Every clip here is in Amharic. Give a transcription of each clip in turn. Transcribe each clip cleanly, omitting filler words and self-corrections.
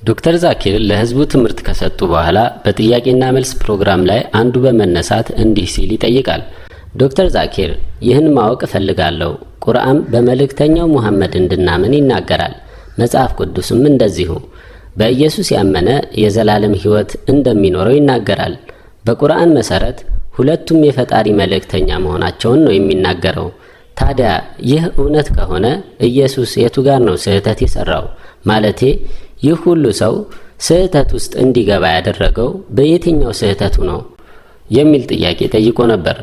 ዶክተር ዛኪር ለህዝቡ ትምህርት ከሰጡ በኋላ በጥያቄና መልስ ፕሮግራም ላይ አንዱ በመነሳት እንዲህ ሲል ይጠይቃል። ዶክተር ዛኪር ይህን ማወቅ እፈልጋለሁ። ቁርአን በመልእክተኛው ሙሐመድ እንድናምን ይናገራል። መጽሐፍ ቅዱስም እንደዚሁ በኢየሱስ ያመነ የዘላለም ሕይወት እንደሚኖረው ይናገራል። በቁርአን መሰረት ሁለቱም የፈጣሪ መልእክተኛ መሆናቸውን ነው የሚናገረው። ታዲያ ይህ እውነት ከሆነ ኢየሱስ የቱ ጋር ነው ስህተት የሰራው? ማለቴ ይህ ሁሉ ሰው ስህተት ውስጥ እንዲገባ ያደረገው በየትኛው ስህተቱ ነው የሚል ጥያቄ ጠይቆ ነበር።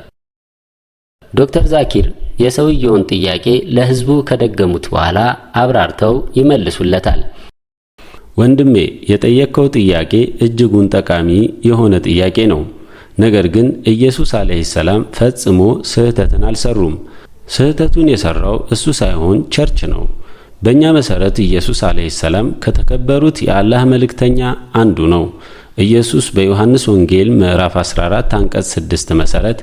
ዶክተር ዛኪር የሰውየውን ጥያቄ ለህዝቡ ከደገሙት በኋላ አብራርተው ይመልሱለታል። ወንድሜ የጠየቀው ጥያቄ እጅጉን ጠቃሚ የሆነ ጥያቄ ነው። ነገር ግን ኢየሱስ አለይሂ ሰላም ፈጽሞ ስህተትን አልሰሩም። ስህተቱን የሰራው እሱ ሳይሆን ቸርች ነው። በእኛ መሰረት ኢየሱስ አለይሂ ሰላም ከተከበሩት የአላህ መልእክተኛ አንዱ ነው። ኢየሱስ በዮሐንስ ወንጌል ምዕራፍ 14 አንቀጽ 6 መሰረት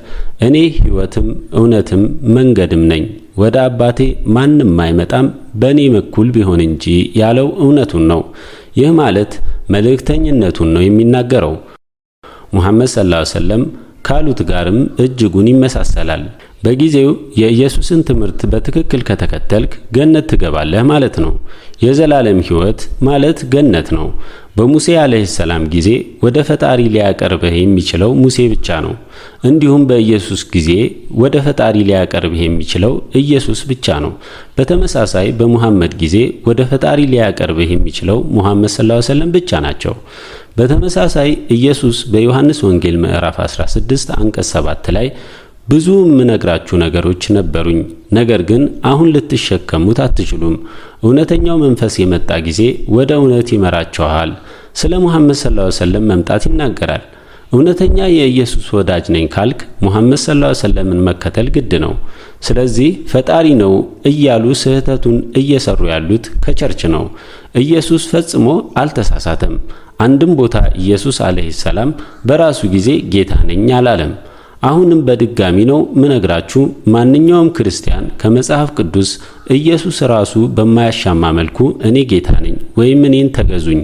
እኔ ሕይወትም እውነትም መንገድም ነኝ፣ ወደ አባቴ ማንም አይመጣም በእኔ በኩል ቢሆን እንጂ ያለው እውነቱን ነው። ይህ ማለት መልእክተኝነቱን ነው የሚናገረው። ሙሐመድ ሰለላሁ ዐለይሂ ወሰለም ካሉት ጋርም እጅጉን ይመሳሰላል። በጊዜው የኢየሱስን ትምህርት በትክክል ከተከተልክ ገነት ትገባለህ ማለት ነው። የዘላለም ሕይወት ማለት ገነት ነው። በሙሴ አለይሂ ሰላም ጊዜ ወደ ፈጣሪ ሊያቀርብህ የሚችለው ሙሴ ብቻ ነው። እንዲሁም በኢየሱስ ጊዜ ወደ ፈጣሪ ሊያቀርብህ የሚችለው ኢየሱስ ብቻ ነው። በተመሳሳይ በሙሐመድ ጊዜ ወደ ፈጣሪ ሊያቀርብህ የሚችለው ሙሐመድ ሰለላሁ ዐለይሂ ወሰለም ብቻ ናቸው። በተመሳሳይ ኢየሱስ በዮሐንስ ወንጌል ምዕራፍ 16 አንቀጽ 7 ላይ ብዙ የምነግራችሁ ነገሮች ነበሩኝ፣ ነገር ግን አሁን ልትሸከሙት አትችሉም። እውነተኛው መንፈስ የመጣ ጊዜ ወደ እውነት ይመራችኋል። ስለ ሙሐመድ ሰለላሁ ዐለይሂ ወሰለም መምጣት ይናገራል። እውነተኛ የኢየሱስ ወዳጅ ነኝ ካልክ ሙሐመድ ሰለላሁ ዐለይሂ ወሰለምን መከተል ግድ ነው። ስለዚህ ፈጣሪ ነው እያሉ ስህተቱን እየሰሩ ያሉት ከቸርች ነው። ኢየሱስ ፈጽሞ አልተሳሳተም። አንድም ቦታ ኢየሱስ አለይሂ ሰላም በራሱ ጊዜ ጌታ ነኝ አላለም። አሁንም በድጋሚ ነው ምነግራችሁ፣ ማንኛውም ክርስቲያን ከመጽሐፍ ቅዱስ ኢየሱስ ራሱ በማያሻማ መልኩ እኔ ጌታ ነኝ ወይም እኔን ተገዙኝ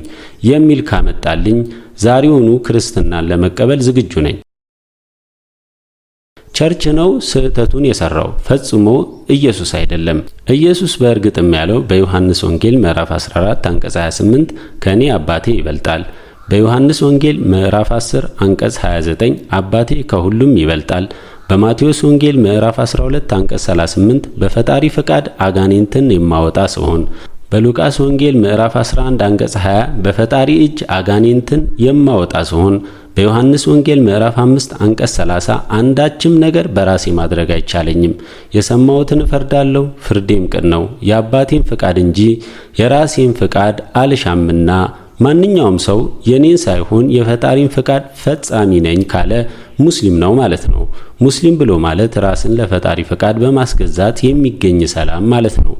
የሚል ካመጣልኝ ዛሬውኑ ክርስትናን ለመቀበል ዝግጁ ነኝ። ቸርች ነው ስህተቱን የሰራው፣ ፈጽሞ ኢየሱስ አይደለም። ኢየሱስ በእርግጥም ያለው በዮሐንስ ወንጌል ምዕራፍ 14 አንቀጽ 28 ከኔ አባቴ ይበልጣል። በዮሐንስ ወንጌል ምዕራፍ 10 አንቀጽ 29 አባቴ ከሁሉም ይበልጣል። በማቴዎስ ወንጌል ምዕራፍ 12 አንቀጽ 38 በፈጣሪ ፈቃድ አጋኔንትን የማወጣ ሲሆን፣ በሉቃስ ወንጌል ምዕራፍ 11 አንቀጽ 20 በፈጣሪ እጅ አጋኔንትን የማወጣ ሲሆን፣ በዮሐንስ ወንጌል ምዕራፍ 5 አንቀጽ 30 አንዳችም ነገር በራሴ ማድረግ አይቻለኝም፣ የሰማሁትን እፈርዳለሁ፣ ፍርዴም ቅን ነው፣ የአባቴን ፈቃድ እንጂ የራሴን ፈቃድ አልሻምና ማንኛውም ሰው የኔን ሳይሆን የፈጣሪን ፈቃድ ፈጻሚ ነኝ ካለ ሙስሊም ነው ማለት ነው። ሙስሊም ብሎ ማለት ራስን ለፈጣሪ ፈቃድ በማስገዛት የሚገኝ ሰላም ማለት ነው።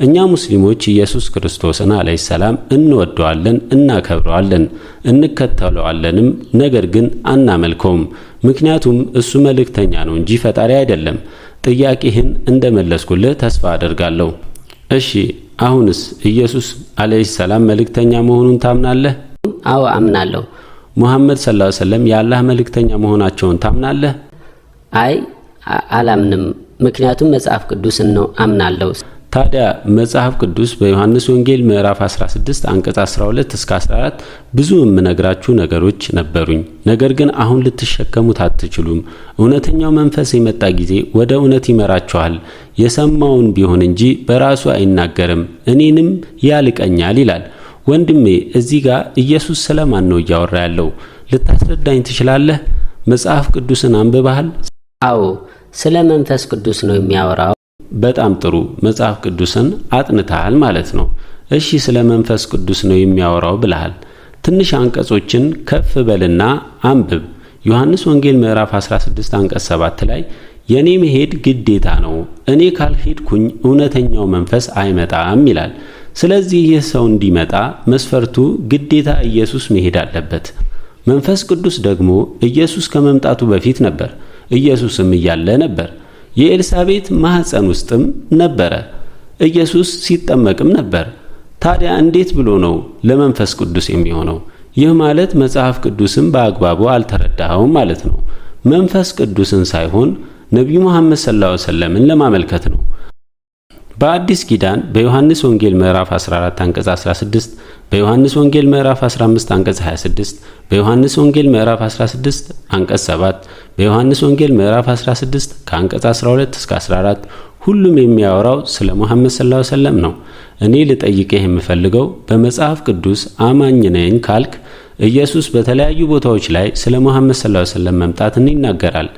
እኛ ሙስሊሞች ኢየሱስ ክርስቶስን አለይሂ ሰላም እንወደዋለን፣ እናከብረዋለን፣ እንከተለዋለንም፣ ነገር ግን አናመልከውም። ምክንያቱም እሱ መልእክተኛ ነው እንጂ ፈጣሪ አይደለም። ጥያቄህን እንደመለስኩልህ ተስፋ አደርጋለሁ። እሺ አሁንስ ኢየሱስ አለይሂ ሰላም መልእክተኛ መሆኑን ታምናለህ? አዎ አምናለሁ። ሙሐመድ ሰለላሁ ዐለይሂ ወሰለም የአላህ መልእክተኛ መሆናቸውን ታምናለህ? አይ አላምንም፣ ምክንያቱም መጽሐፍ ቅዱስን ነው አምናለሁ። ታዲያ መጽሐፍ ቅዱስ በዮሐንስ ወንጌል ምዕራፍ 16 አንቀጽ 12 እስከ 14 ብዙ የምነግራችሁ ነገሮች ነበሩኝ፣ ነገር ግን አሁን ልትሸከሙት አትችሉም። እውነተኛው መንፈስ የመጣ ጊዜ ወደ እውነት ይመራችኋል። የሰማውን ቢሆን እንጂ በራሱ አይናገርም፣ እኔንም ያልቀኛል ይላል። ወንድሜ እዚህ ጋር ኢየሱስ ስለማን ነው እያወራ ያለው? ልታስረዳኝ ትችላለህ? መጽሐፍ ቅዱስን አንብበሃል? አዎ፣ ስለ መንፈስ ቅዱስ ነው የሚያወራው። በጣም ጥሩ፣ መጽሐፍ ቅዱስን አጥንተሃል ማለት ነው። እሺ ስለ መንፈስ ቅዱስ ነው የሚያወራው ብለሃል። ትንሽ አንቀጾችን ከፍ በልና አንብብ። ዮሐንስ ወንጌል ምዕራፍ 16 አንቀጽ 7 ላይ የኔ መሄድ ግዴታ ነው፣ እኔ ካልሄድኩኝ እውነተኛው መንፈስ አይመጣም ይላል። ስለዚህ ይህ ሰው እንዲመጣ መስፈርቱ ግዴታ ኢየሱስ መሄድ አለበት። መንፈስ ቅዱስ ደግሞ ኢየሱስ ከመምጣቱ በፊት ነበር፣ ኢየሱስም እያለ ነበር። የኤልሳቤጥ ማህፀን ውስጥም ነበረ። ኢየሱስ ሲጠመቅም ነበር። ታዲያ እንዴት ብሎ ነው ለመንፈስ ቅዱስ የሚሆነው? ይህ ማለት መጽሐፍ ቅዱስን በአግባቡ አልተረዳኸውም ማለት ነው። መንፈስ ቅዱስን ሳይሆን ነቢዩ መሐመድ ሰለላሁ ዐለይሂ ወሰለምን ለማመልከት ነው። በአዲስ ኪዳን በዮሐንስ ወንጌል ምዕራፍ 14 አንቀጽ 16፣ በዮሐንስ ወንጌል ምዕራፍ 15 አንቀጽ 26፣ በዮሐንስ ወንጌል ምዕራፍ 16 አንቀጽ 7፣ በዮሐንስ ወንጌል ምዕራፍ 16 ከአንቀጽ 12 እስከ 14 ሁሉም የሚያወራው ስለ ሙሐመድ ሰለላሁ ዐለይሂ ወሰለም ነው። እኔ ልጠይቅህ የምፈልገው በመጽሐፍ ቅዱስ አማኝ ነኝ ካልክ ኢየሱስ በተለያዩ ቦታዎች ላይ ስለ ሙሐመድ ሰለላሁ ዐለይሂ ወሰለም መምጣትን ይናገራል።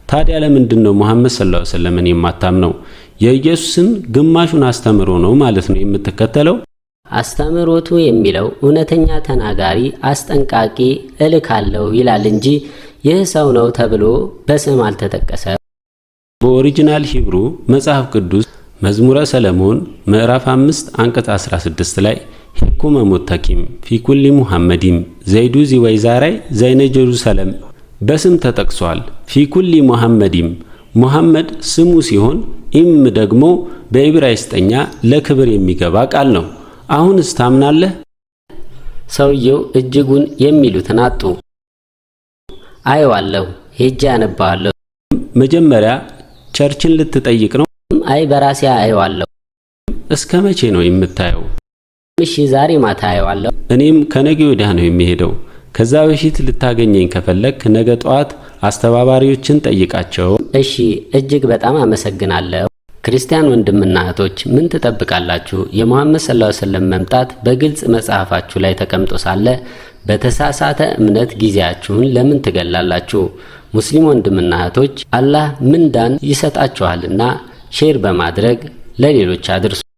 ታዲያ ለምንድን ነው ሙሐመድ ሰለላሁ ዐለይሂ ወሰለምን የማታምነው? የኢየሱስን ግማሹን አስተምሮ ነው ማለት ነው የምትከተለው? አስተምሮቱ የሚለው እውነተኛ ተናጋሪ አስጠንቃቂ እልካለሁ ይላል እንጂ ይህ ሰው ነው ተብሎ በስም አልተጠቀሰ። በኦሪጂናል ሂብሩ መጽሐፍ ቅዱስ መዝሙረ ሰለሞን ምዕራፍ 5 አንቀጽ 16 ላይ ሕኩመ ሙተኪም ፊ ኩሊ ሙሐመዲም ዘይዱ ዚወይዛራይ ዘይነ ጀሩሰለም በስም ተጠቅሷል። ፊ ኩሊ ሙሐመዲም ሙሐመድ ስሙ ሲሆን ኢም ደግሞ በዕብራይስጥኛ ለክብር የሚገባ ቃል ነው። አሁንስ ታምናለህ? ሰውየው እጅጉን የሚሉትን አጡ። አየዋለሁ፣ ሄጄ አነባዋለሁ። መጀመሪያ ቸርችን ልትጠይቅ ነው? አይ በራሴ አየዋለሁ። እስከ መቼ ነው የምታየው? እሺ ዛሬ ማታ አየዋለሁ። እኔም ከነገ ወዲያ ነው የሚሄደው። ከዛ በፊት ልታገኘኝ ከፈለክ ነገ ጠዋት አስተባባሪዎችን ጠይቃቸው። እሺ፣ እጅግ በጣም አመሰግናለሁ። ክርስቲያን ወንድምና እህቶች ምን ትጠብቃላችሁ? የሙሐመድ ሰለላሁ ዐለይሂ ወሰለም መምጣት በግልጽ መጽሐፋችሁ ላይ ተቀምጦ ሳለ በተሳሳተ እምነት ጊዜያችሁን ለምን ትገላላችሁ? ሙስሊም ወንድምና እህቶች አላህ ምንዳን ይሰጣችኋልና ሼር በማድረግ ለሌሎች አድርሱ።